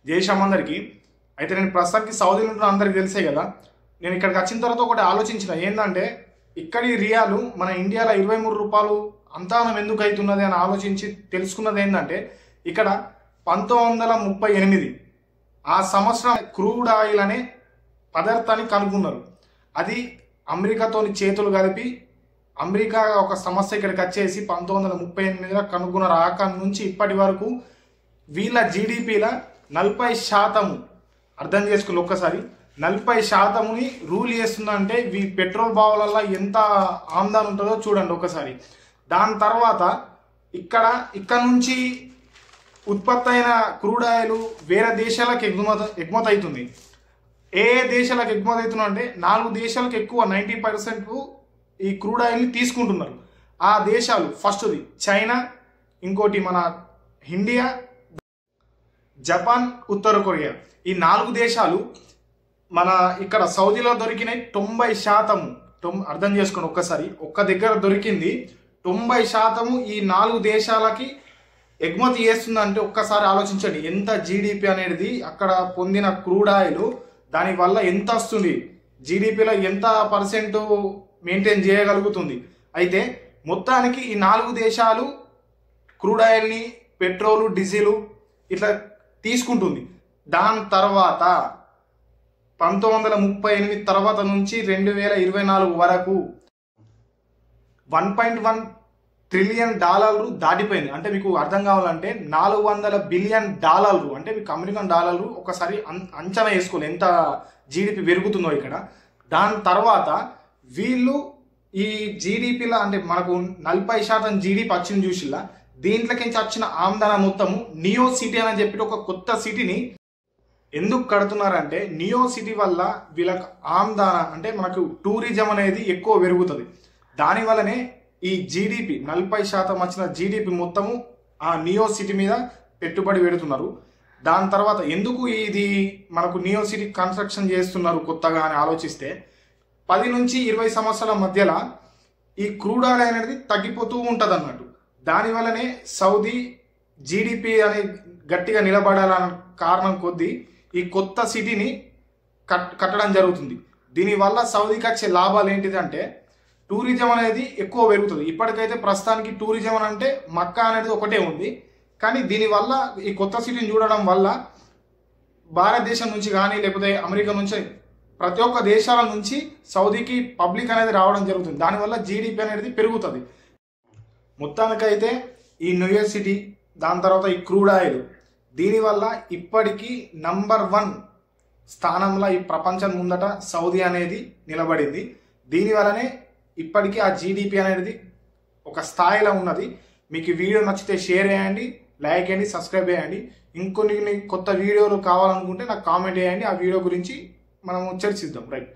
దేశం అందరికీ. అయితే నేను ప్రస్తుతానికి సౌదీలో ఉంటున్న అందరికీ తెలిసే కదా. నేను ఇక్కడికి వచ్చిన తర్వాత ఒకటి ఆలోచించిన, ఏంటంటే ఇక్కడి రియాలు మన ఇండియాలో 23 రూపాయలు అంతానం ఎందుకు అవుతున్నది అని ఆలోచించి తెలుసుకున్నది ఏంటంటే, ఇక్కడ 1938 ఆ సంవత్సరం క్రూడ్ ఆయిల్ అనే పదార్థాన్ని కనుక్కున్నారు. అది అమెరికాతోని చేతులు కలిపి అమెరికా ఒక సంస్థ ఇక్కడికి వచ్చేసి 1938లో కనుక్కున్నారు. అక్కడి నుంచి ఇప్పటి వరకు వీళ్ళ జీడిపిల 40% అర్థం చేసుకుని ఒక్కసారి 40%ని రూల్ చేస్తుందంటే ఈ పెట్రోల్ బావులలో ఎంత ఆమ్దాన్ ఉంటుందో చూడండి ఒకసారి. దాని తర్వాత ఇక్కడ నుంచి ఉత్పత్తి అయిన క్రూడ్ ఆయిల్ వేరే దేశాలకు ఎగుమతి అవుతుంది. ఏ దేశాలకు ఎగుమతి అవుతున్నా అంటే 4 దేశాలకు ఎక్కువ 90% ఈ క్రూడ్ ఆయిల్ని తీసుకుంటున్నారు. ఆ దేశాలు ఫస్ట్ది చైనా, ఇంకోటి మన ఇండియా, జపాన్, ఉత్తర కొరియా. ఈ 4 దేశాలు మన ఇక్కడ సౌదీలో దొరికినాయి 90%. అర్థం చేసుకోండి ఒక్కసారి, ఒక్క దగ్గర దొరికింది 90% ఈ 4 దేశాలకి ఎగుమతి చేస్తుందంటే ఒక్కసారి ఆలోచించండి ఎంత జీడిపి అనేది అక్కడ పొందిన క్రూడ్ ఆయిల్ దానివల్ల ఎంత వస్తుంది, జీడిపిలో ఎంత పర్సెంట్ మెయింటైన్ చేయగలుగుతుంది. అయితే మొత్తానికి ఈ 4 దేశాలు క్రూడ్ ఆయిల్ని, పెట్రోలు, డీజిల్ ఇట్లా తీసుకుంటుంది. దాని తర్వాత 1938 తర్వాత నుంచి 2024 వరకు $1.1 ట్రిలియన్ దాటిపోయింది. అంటే మీకు అర్థం కావాలంటే $400 బిలియన్, అంటే మీకు అమెరికన్ డాలర్లు ఒకసారి అంచనా వేసుకోవాలి ఎంత జీడిపి పెరుగుతుందో ఇక్కడ. దాని తర్వాత వీళ్ళు ఈ జీడిపిలో అంటే మనకు 40% జీడిపి వచ్చింది చూసిల్లా, దీంట్లోకి వచ్చిన ఆమ్దాన మొత్తము నియో సిటీ అని చెప్పి ఒక కొత్త సిటీని ఎందుకు కడుతున్నారంటే, నియో సిటీ వల్ల వీళ్ళకి ఆమ్దాన అంటే మనకు టూరిజం అనేది ఎక్కువ పెరుగుతుంది. దానివల్లనే ఈ జీడిపి 40% వచ్చిన జీడిపి మొత్తము ఆ నియో సిటీ మీద పెట్టుబడి పెడుతున్నారు. దాని తర్వాత ఎందుకు ఇది మనకు నియో సిటీ కన్స్ట్రక్షన్ చేస్తున్నారు కొత్తగా అని ఆలోచిస్తే, 10 నుంచి 20 సంవత్సరాల మధ్యలో ఈ క్రూడ్ ఆయిల్ అనేది తగ్గిపోతూ ఉంటుంది అన్నట్టు. దానివల్లనే సౌదీ జీడిపి అనేది గట్టిగా నిలబడాలన్న కారణం కొద్దీ ఈ కొత్త సిటీని కట్టడం జరుగుతుంది. దీనివల్ల సౌదీకి వచ్చే లాభాలు ఏంటిదంటే, టూరిజం అనేది ఎక్కువ పెరుగుతుంది. ఇప్పటికైతే ప్రస్తుతానికి టూరిజం అని అంటే మక్కా అనేది ఒకటే ఉంది. కానీ దీనివల్ల ఈ కొత్త సిటీని చూడడం వల్ల భారతదేశం నుంచి కానీ లేకపోతే అమెరికా నుంచి ప్రతి ఒక్క దేశాల నుంచి సౌదీకి పబ్లిక్ అనేది రావడం జరుగుతుంది. దానివల్ల జీడిపి అనేది పెరుగుతుంది. మొత్తానికైతే ఈ న్యూ సిటీ, దాని తర్వాత ఈ క్రూడ్ ఆయిల్, దీనివల్ల ఇప్పటికీ నంబర్ 1 స్థానంలో ఈ ప్రపంచం ముందట సౌదీ అనేది నిలబడింది. దీనివల్లనే ఇప్పటికీ ఆ జీడిపి అనేది ఒక స్థాయిలో ఉన్నది. మీకు వీడియో నచ్చితే షేర్ చేయండి, లైక్ చేయండి, సబ్స్క్రైబ్ చేయండి. ఇంకొన్ని కొత్త వీడియోలు కావాలనుకుంటే నాకు కామెంట్ చేయండి. ఆ వీడియో గురించి మనము చర్చిద్దాం. రైట్.